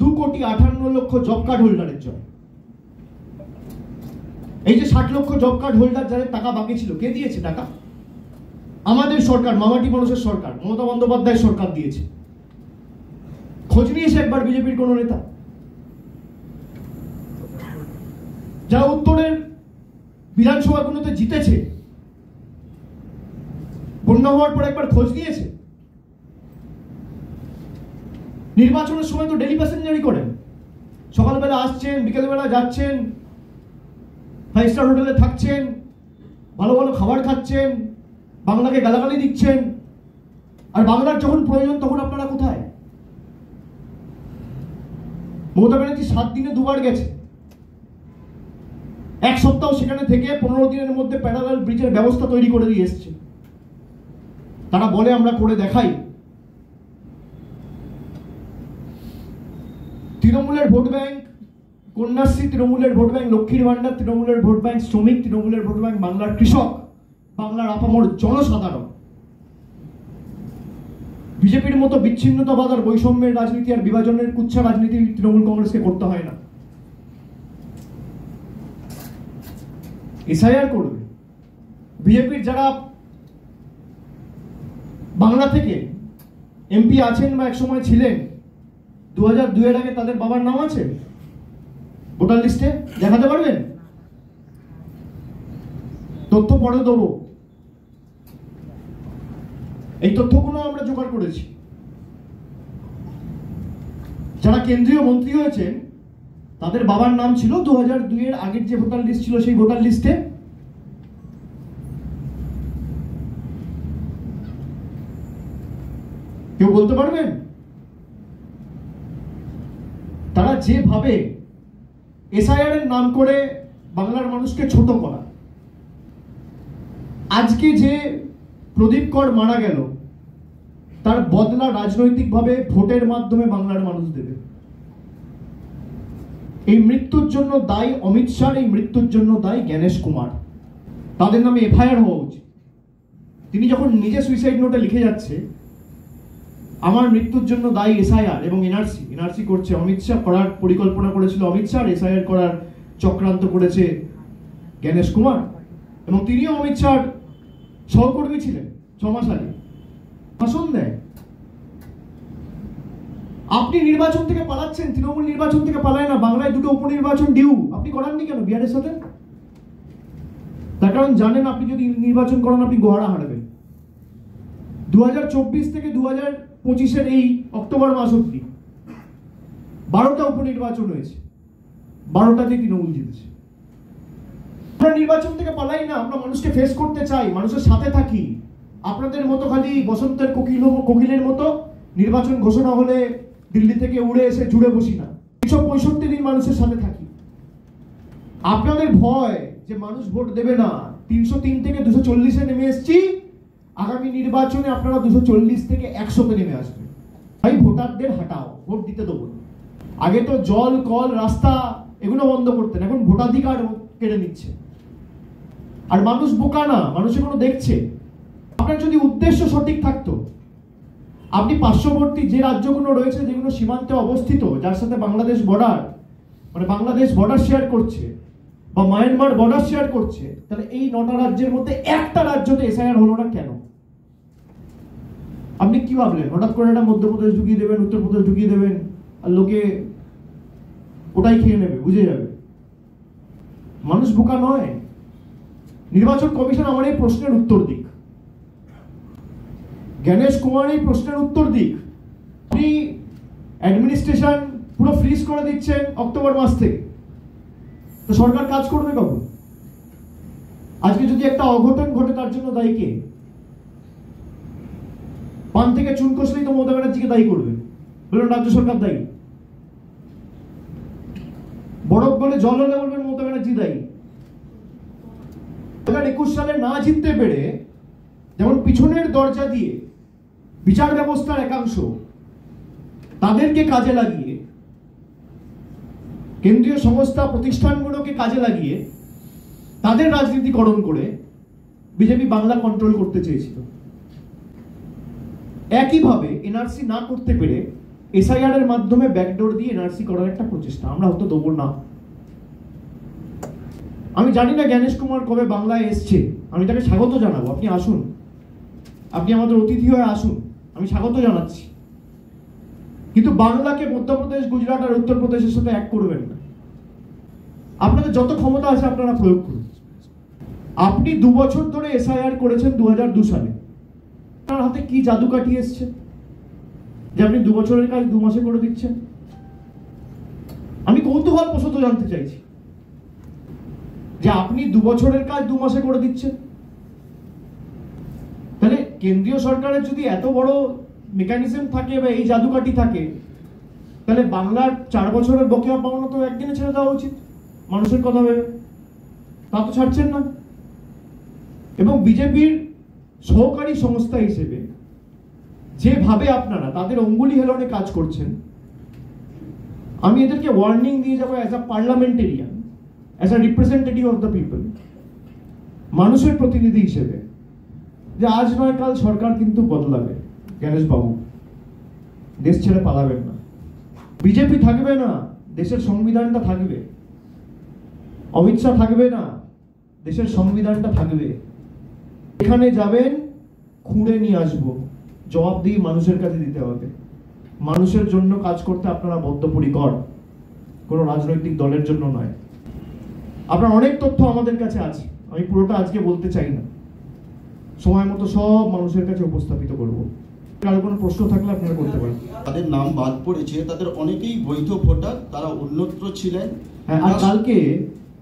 2,58,00,000 জব কার্ড হোল্ডারের জয়। এই যে 60 লক্ষ জব কার্ড হোল্ডার যাদের টাকা বাকি ছিল, কে দিয়েছে টাকা? আমাদের সরকার, মামাটি মানুষের সরকার, মমতা বন্দ্যোপাধ্যায় সরকার দিয়েছে। খোঁজ নিয়েছে একবার বিজেপির কোন নেতা? যারা উত্তরের বিধানসভাগুলোতে জিতেছে, বন্যা হওয়ার পর একবার খোঁজ নিয়েছে? নির্বাচনের সময় তো ডেলি প্যাসেঞ্জারই করেন, সকালবেলা আসছেন, বিকেলবেলা যাচ্ছেন, 5 স্টার হোটেলে থাকছেন, ভালো ভালো খাবার খাচ্ছেন, বাংলাকে গালাগালি দিচ্ছেন। আর বাংলার যখন প্রয়োজন তখন আপনারা কোথায়? মমতা ব্যানার্জি 7 দিনে 2 বার গেছে, 1 সপ্তাহ সেখানে থেকে 15 দিনের মধ্যে প্যারালাল ব্রিজের ব্যবস্থা তৈরি করে দিয়ে এসছে। তারা বলে আমরা করে দেখাই। তৃণমূলের ভোট ব্যাংক কন্যাশ্রী, তৃণমূলের ভোট ব্যাংক লক্ষ্মীর ভান্ডার, তৃণমূলের ভোট ব্যাংক শ্রমিক, তৃণমূলের ভোট ব্যাংক বাংলার কৃষক, বাংলার আপামর জনসাধারণ। বিজেপির মতো বিচ্ছিন্নতাবাদ আর বৈষম্যের রাজনীতি আর বিভাজনের কুচ্ছা রাজনীতি তৃণমূল কংগ্রেসকে করতে হয় না। এসআইআর করবে। বিজেপির যারা বাংলা থেকে এমপি আছেন বা একসময় ছিলেন, 2002 এর আগে তাদের বাবার নাম আছে ভোটার লিস্টে, দেখাতে পারবেন? তথ্য পরে দেবো, এই তথ্যগুলো আমরা জোগাড় করেছি। যারা কেন্দ্রীয় মন্ত্রী হয়েছেন তাদের বাবার নাম ছিল 2002 এর আগের যে ভোটার লিস্ট ছিল সেই ভোটার লিস্টে। কেউ বলতে পারবেন? তারা যেভাবে এসআইআর এর নাম করে বাংলার মানুষকে ছোট করা, আজকে যে প্রদীপ কর মারা গেল তার বদলা রাজনৈতিকভাবে ভোটের মাধ্যমে বাংলার মানুষ দেবে। এই মৃত্যুর জন্য দায়ী অমিত শাহ, এই মৃত্যুর জন্য দায়ী জ্ঞানেশ কুমার। তাদের নামে এফআইআর হওয়া উচিত। তিনি যখন নিজে সুইসাইড নোটে লিখে যাচ্ছে আমার মৃত্যুর জন্য দায়ী এসআইআর এবং এনআরসি করছে অমিত শাহ, করার পরিকল্পনা করেছিল অমিত শাহ, এসআইআর করার চক্রান্ত করেছে জ্ঞানেশ কুমার, এবং তিনিও অমিত শাহর সহকর্মী ছিলেন 6 মাস আগে। ভাষণ দেয়। আপনি নির্বাচন থেকে পালাচ্ছেন, তৃণমূল নির্বাচন থেকে পালায় না। বাংলায় 2টো উপনির্বাচন ডিউ, আপনি করাননি কেন বিহারের সাথে? তার কারণ জানেন আপনি যদি নির্বাচন করেন আপনি গোহারা হারাবেন। 2024 থেকে 2025 এই অক্টোবর মাস অব্দি 12টা উপনির্বাচন হয়েছে, 12টাতেই তৃণমূল জিতেছে। আমরা নির্বাচন থেকে পালাই না, আমরা মানুষকে ফেস করতে চাই, মানুষের সাথে থাকি। আপনাদের মতো খালি বসন্তের কোকিলের মতো নির্বাচন ঘোষণা হলে দিল্লি থেকে উড়ে এসে জুড়ে বসি না। 365 দিন মানুষের সাথে থাকি। আপনাদের ভয় যে মানুষ ভোট দেবে না, 303 থেকে 240-এ নেমে এসেছি। আগামী নির্বাচনে আপনারা 240 থেকে 100-তে নেমে আসবেন। ভাই ভোটারদের হাঁটাও, ভোট দিতে দেবো। আগে তো জল, কল, রাস্তা এগুলো বন্ধ করতেন, এখন ভোটাধিকার কেড়ে নিচ্ছে। আর মানুষ বোকা না, মানুষ এগুলো দেখছে। আপনার যদি উদ্দেশ্য সঠিক থাকতো, আপনি পার্শ্ববর্তী যে রাজ্যগুলো রয়েছে যেগুলো সীমান্তে অবস্থিত, যার সাথে বাংলাদেশ বর্ডার, মানে বাংলাদেশ বর্ডার শেয়ার করছে বা মায়ানমার বর্ডার শেয়ার করছে, তাহলে এই 9টা রাজ্যের মধ্যে একটা রাজ্যতে এসআইআর হলো না কেন? আপনি কি ভাবলেন হঠাৎ করে এটা মধ্যপ্রদেশ ঢুকিয়ে দেবেন, উত্তরপ্রদেশ ঢুকিয়ে দেবেন আর লোকে ওটাই খেয়ে নেবে, বুঝে যাবে? মানুষ বোকা নয়। নির্বাচন কমিশন আমার এই প্রশ্নের উত্তর দিক, জ্ঞানেশ কুমার এই প্রশ্নের উত্তর দিক। আপনি অ্যাডমিনিস্ট্রেশন পুরো ফ্রিজ করে দিচ্ছেন অক্টোবর মাস থেকে, তো সরকার কাজ করবে কখন? আজকে যদি একটা অঘটন ঘটে তার জন্য দায়ী কে? পান থেকে চুন কষলেই তো মমতা ব্যানার্জিকে দায়ী করবে, বলুন রাজ্য সরকার দায়ী। বরফ গলে জল হলে বলবেন মমতা ব্যানার্জি দায়ী। 2021 সালে না জিততে পেরে যেমন পিছনের দরজা দিয়ে বিচার ব্যবস্থার একাংশ তাদেরকে কাজে লাগিয়ে, কেন্দ্রীয় সংস্থা প্রতিষ্ঠানগুলোকে কাজে লাগিয়ে তাদের রাজনীতিকরণ করে বিজেপি বাংলা কন্ট্রোল করতে চেয়েছিল, একইভাবে এনআরসি না করতে পেরে এসআইআর এর মাধ্যমে ব্যাকডোর দিয়ে এনআরসি করার একটা প্রচেষ্টা আমরা হয়তো দেবো না। আমি জানি না জ্ঞানেশ কুমার কবে বাংলায় এসছে, আমি তাকে স্বাগত জানাবো। আপনি আসুন, আপনি আমাদের অতিথি হয়ে আসুন, আমি স্বাগত জানাচ্ছি। কিন্তু বাংলাকে মধ্যপ্রদেশ, গুজরাট আর উত্তরপ্রদেশের সাথে এক করবেন না। আপনাদের যত ক্ষমতা আছে আপনারা প্রয়োগ করুন। আপনি 2 বছর ধরে এসআইআর করেছেন 2002 সালে, আপনার হাতে কি জাদু কাঠি এসছে যে আপনি 2 বছরের কাজ 2 মাসে করে দিচ্ছেন? আমি কৌতূহল বশত জানতে চাইছি যে আপনি 2 বছরের কাজ 2 মাসে করে দিচ্ছেন। তাহলে কেন্দ্রীয় সরকারের যদি এত বড় মেকানিজম থাকে বা এই জাদুকাঠি থাকে, তাহলে বাংলার 4 বছরের বকেয়া পাওনা তো একদিনে ছেড়ে দেওয়া উচিত মানুষের কথা ভেবে। তা তো ছাড়ছেন না। এবং বিজেপির সহকারী সংস্থা হিসেবে যেভাবে আপনারা তাদের অঙ্গুলি হেলনে কাজ করছেন, আমি এদেরকে ওয়ার্নিং দিয়ে যাবো as a parliamentarian, as a representative of the people, মানুষের প্রতিনিধি হিসেবে, যে আজ নয় কাল সরকার কিন্তু বদলাবে। গণেশ বাবু, দেশ ছেড়ে পালাবেন না। বিজেপি থাকবে না, দেশের সংবিধানটা থাকবে। অমিত শাহ থাকবে না, দেশের সংবিধানটা থাকবে। এখানে যাবেন, খুঁড়ে নিয়ে আসবো, জবাবদিহি মানুষের কাছে দিতে হবে। মানুষের জন্য কাজ করতে আপনারা বদ্ধপরিকর, কোনো রাজনৈতিক দলের জন্য নয়। আপনার অনেক তথ্য আমাদের কাছে আছে, আমি পুরোটা আজকে বলতে চাই না, সময় মতো সব মানুষের কাছে উপস্থাপিত করব। কারো কোনো প্রশ্ন থাকলে আপনারা করতে পারেন। তাদের নাম বাদ পড়েছে, তাদের অনেকেই বৈধ ভোটার, তারা অন্যত্র ছিলেন। হ্যাঁ, আর কালকে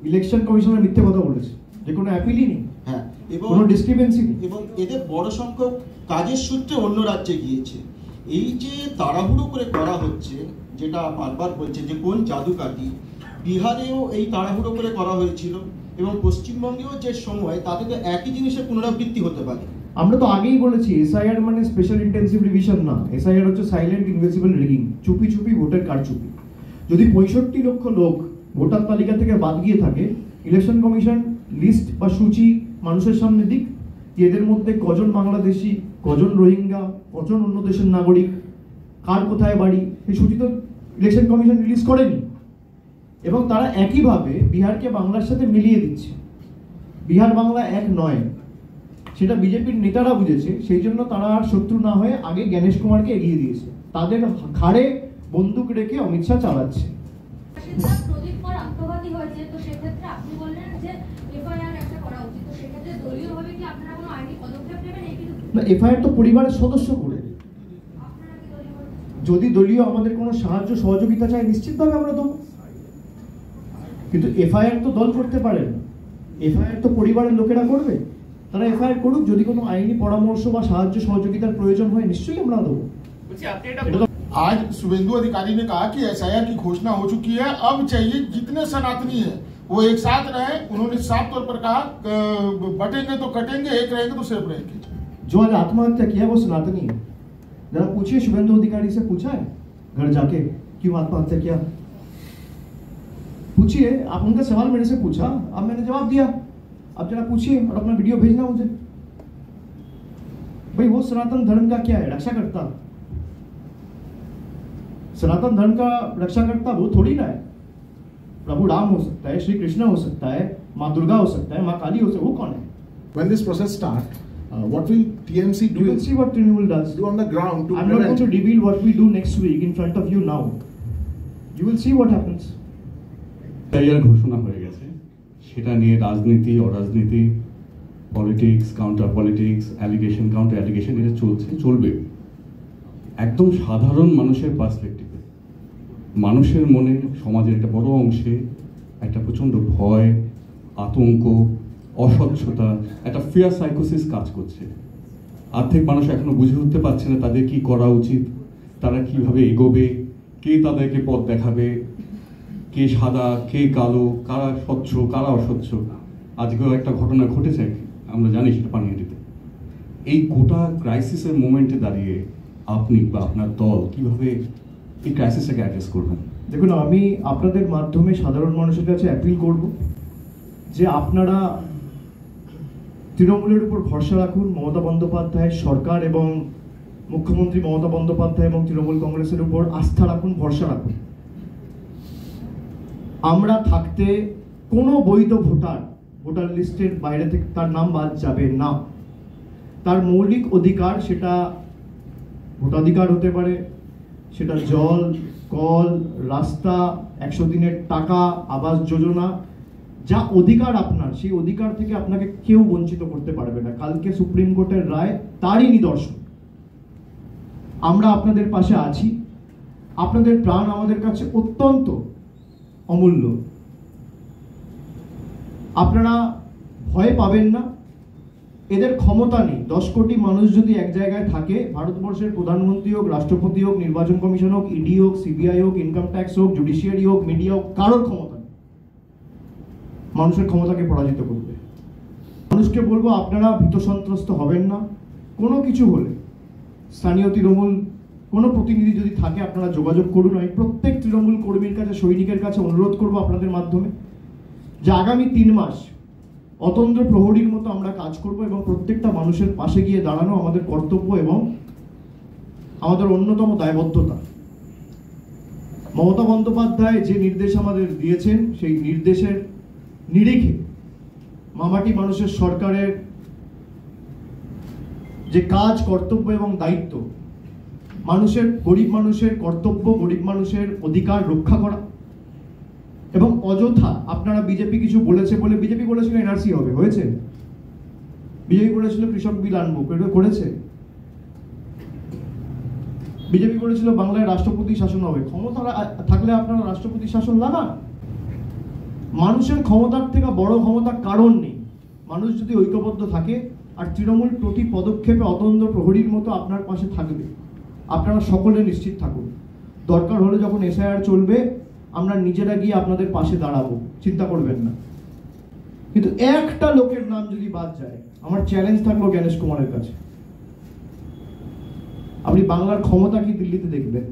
ইলেকশন কমিশনের মিথ্যে কথা বলেছে, যে কোনো অ্যাপিলই নেই, হ্যাঁ, এবং কোনো ডিসক্রিপেন্সি নেই। এবং এদের বড় সংখ্যক কাজের সূত্রে অন্য রাজ্যে গিয়েছে। এই যে তাড়াহুড়ো করে করা হচ্ছে, যেটা বারবার বলছে যে কোন জাদুকাঠি, বিহারেও এই তাড়াহুড়ো করে করা হয়েছিল এবং পশ্চিমবঙ্গেও যে সময়, তাতে তো একই জিনিসের পুনরাবৃত্তি হতে পারে। আমরা তো আগেই বলেছি, এসআইআর মানে স্পেশাল ইন্টেন্সিভ রিভিশন না, এসআইআর হচ্ছে সাইলেন্ট ইনভিজিবল রিগিং, চুপি চুপি ভোটের কারচুপি। যদি 65 লক্ষ লোক ভোটার তালিকা থেকে বাদ গিয়ে থাকে, ইলেকশন কমিশন লিস্ট বা সূচি মানুষের সামনে দিক, যে এদের মধ্যে কজন বাংলাদেশি, কজন রোহিঙ্গা, কজন অন্য দেশের নাগরিক, কার কোথায় বাড়ি, এই সূচি তো ইলেকশন কমিশন রিলিজ করেনি। এবং তারা একইভাবে বিহারকে বাংলার সাথে মিলিয়ে দিচ্ছে। বিহার বাংলা এক নয়, সেটা বিজেপির নেতারা বুঝেছে। সেই জন্য তারা আর শত্রু না হয়ে আগে জ্ঞানেশ কুমারকে এগিয়ে দিয়েছে, তাদের ঘাড়ে বন্দুক রেখে অমিত শাহ চালাচ্ছে। এফআইআর তো পরিবারের সদস্য করে, যদি দলীয় আমাদের কোনো সাহায্য সহযোগিতা চাই নিশ্চিতভাবে আমরা দেবো, কিন্তু এফআইআর তো দল করতে পারে না, এফআইআর তো পরিবারের লোকেরা করবে। তারা এফআইআর করুক, যদি কোনো আইনি পরামর্শ বা সাহায্য সহযোগিতার প্রয়োজন হয় নিশ্চয়ই আমরা দেবো। आज शुभेंदु अधिकारी ने कहा कि एसआईआर की घोषणा हो चुकी है, अब चाहिए जितने सनातनी हैं वो एक साथ रहें। उन्होंने साफ तौर पर कहा बटेंगे तो कटेंगे, एक रहेंगे तो सेफ रहेंगे। जो आज आत्महत्या किया वो सनातनी है, जरा पूछिए शुभेंदु अधिकारी से, पूछा है घर जाके क्यों आत्महत्या किया? पूछिए, आप उनका सवाल मेरे से पूछा, अब मैंने जवाब दिया, अब जरा पूछिए और अपना वीडियो भेजना मुझे। भाई वो सनातन धर्म का क्या है, रक्षा करता? सनातन धर्म का रक्षा करता वो थोड़ी ना है। प्रभु राम हो सकता है, श्री कृष्ण हो सकता है, माँ दुर्गा हो सकता है, माँ काली हो सकता है, वो कौन है? When this process start, what will TMC do? You will see what Trinamool does. Do on the ground to I'm not going to reveal what we do next week in front of you now. You will see what happens. SIR ঘোষণা হয়ে গেছে, সেটা নিয়ে রাজনীতি, অরাজনীতি, politics, counter politics, allegation, counter allegation, এটা চলবে একদম সাধারণ মানুষের পার্সপেক্টিভে। মানুষের মনে, সমাজের একটা বড় অংশে একটা প্রচণ্ড ভয়, আতঙ্ক, অস্বচ্ছতা, একটা ফিয়ার সাইকোসিস কাজ করছে। অর্ধেক মানুষ এখনো বুঝে উঠতে পারছে না তাদের কি করা উচিত, তারা কিভাবে এগোবে, কে তাদেরকে পথ দেখাবে। কে সাদা কে কালো, কারা স্বচ্ছ কারা অস্বচ্ছ। আজকেও একটা ঘটনা ঘটেছে, আমরা জানি সেটা পানিহাটিতে। এই গোটা ক্রাইসিসের মোমেন্টে দাঁড়িয়ে আপনি বা আপনার দল কিভাবে এই ক্রাইসিসটাকে অ্যাড্রেস করবেন? দেখুন, আমি আপনাদের মাধ্যমে সাধারণ মানুষের কাছে অ্যাপিল করব যে আপনারা তৃণমূলের উপর ভরসা রাখুন। মমতা বন্দ্যোপাধ্যায়ের সরকার এবং মুখ্যমন্ত্রী মমতা বন্দ্যোপাধ্যায় এবং তৃণমূল কংগ্রেসের উপর আস্থা রাখুন, ভরসা রাখুন। আমরা থাকতে কোনো বৈধ ভোটার লিস্টের বাইরে থেকে তার নাম বাদ যাবে না। তার মৌলিক অধিকার, সেটা ভোটাধিকার হতে পারে, সেটা জল, কল, রাস্তা, 100 দিনের টাকা, আবাস যোজনা, যা অধিকার আপনার, সেই অধিকার থেকে আপনাকে কেউ বঞ্চিত করতে পারবে না। কালকে সুপ্রিম কোর্টের রায় তারই নিদর্শন। আমরা আপনাদের পাশে আছি। আপনাদের প্রাণ আমাদের কাছে অত্যন্ত অমূল্য। আপনারা ভয় পাবেন না, এদের ক্ষমতা নেই। 10 কোটি মানুষ যদি এক জায়গায় থাকে, ভারতবর্ষের প্রধানমন্ত্রী হোক, রাষ্ট্রপতি হোক, নির্বাচন কমিশন হোক, ইডি হোক, সিবিআই হোক, ইনকাম ট্যাক্স হোক, জুডিশিয়ারি হোক, মিডিয়া হোক, কারোর ক্ষমতা নেই মানুষের ক্ষমতাকে পরাজিত করবে। মানুষকে বলবো, আপনারা ভীত সন্ত্রস্ত হবেন না। কোনো কিছু হলে স্থানীয় তৃণমূল কোনো প্রতিনিধি যদি থাকে, আপনারা যোগাযোগ করুন। আমি প্রত্যেক তৃণমূল কর্মীর কাছে, সৈনিকের কাছে অনুরোধ করবো আপনাদের মাধ্যমে যে আগামী 3 মাস অতন্দ্র প্রহরীর মতো আমরা কাজ করব এবং প্রত্যেকটা মানুষের পাশে গিয়ে দাঁড়ানো আমাদের কর্তব্য এবং আমাদের অন্যতম দায়বদ্ধতা। মমতা বন্দ্যোপাধ্যায় যে নির্দেশ আমাদের দিয়েছেন, সেই নির্দেশের নিরিখে মামাটি মানুষের সরকারের যে কাজ, কর্তব্য এবং দায়িত্ব, গরিব মানুষের কর্তব্য, গরিব মানুষের অধিকার রক্ষা করা। এবং অযথা আপনারা বিজেপি কিছু বলেছে বলে, বিজেপি বলেছিল এনআরসি হবে, হয়েছে? বিজেপি বলেছিল কৃষক বিল আনবো, করেছে? বিজেপি বলেছিল বাংলায় রাষ্ট্রপতি শাসন হবে। ক্ষমতা থাকলে আপনারা রাষ্ট্রপতি শাসন লাগান। মানুষের ক্ষমতার থেকে বড় ক্ষমতা কারণ নেই। মানুষ যদি ঐক্যবদ্ধ থাকে, আর তৃণমূল প্রতি পদক্ষেপে অতন্দ্র প্রহরীর মতো আপনার পাশে থাকবে, আপনারা সকলে নিশ্চিত থাকুন। দরকার হলে যখন এসআইআর চলবে, আমরা নিজেরা গিয়ে আপনাদের পাশে দাঁড়াবো, চিন্তা করবেন না। কিন্তু একটা লোকের নাম যদি বাদ যায়, আমার চ্যালেঞ্জ থাকলো জ্ঞানেশ কুমারের কাছে, আপনি বাংলার ক্ষমতা কি দিল্লিতে দেখবেন?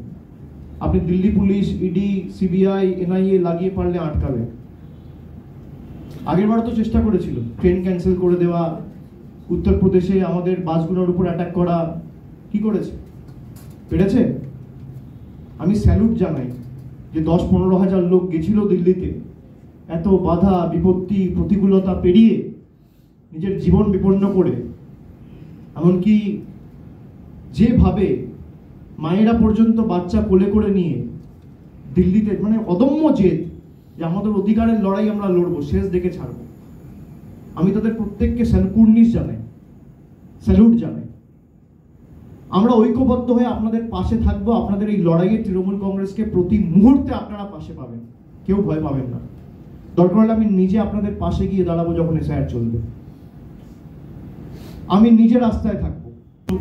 আপনি Delhi police, ED, CBI, NIA লাগিয়ে পারলে আটকাবেন। আগেরবার তো চেষ্টা করেছিল ট্রেন ক্যান্সেল করে দেওয়া, উত্তরপ্রদেশে আমাদের বাসগুলোর উপর অ্যাটাক করা। কি করেছে? পেরেছে? আমি স্যালুট জানাই যে 10-15 হাজার লোক গেছিল দিল্লিতে, এত বাধা বিপত্তি প্রতিকূলতা পেরিয়ে নিজের জীবন বিপন্ন করে, এমনকি যেভাবে মায়েরা পর্যন্ত বাচ্চা কোলে করে নিয়ে দিল্লিতে, মানে অদম্য জেদ যে আমাদের অধিকারের লড়াই আমরা লড়বো, শেষ দেখে ছাড়বো। আমি তাদের প্রত্যেককে কুর্নিশ জানাই, স্যালুট জানাই। আমরা ঐক্যবদ্ধ হয়ে আপনাদের পাশে থাকবো। আপনাদের এই লড়াইয়ে তৃণমূল কংগ্রেসকে প্রতি মুহূর্তে আপনারা পাশে পাবেন, কেউ ভয় পাবেন না। দরকার হলে আমি নিজে আপনাদের পাশে গিয়ে দাঁড়াবো যখন এসআইআর চলবে, আমি নিজে রাস্তায় থাকবো।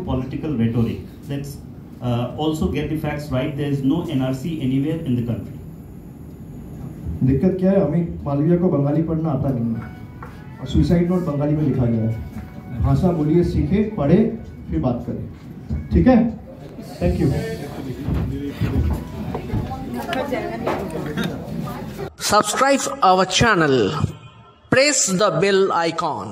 Political rhetoric. Let's also get the facts right. There is no NRC anywhere in the country. दिक्कत क्या है, हमें मालवीय को बंगाली पढ़ना आता नहीं है और सुसाइड नोट बंगाली में लिखा गया है। भाषा बोलिए, सीखे, पढ़े, फिर बात करें। ठीक है, thank you. Subscribe our channel. Press the bell icon.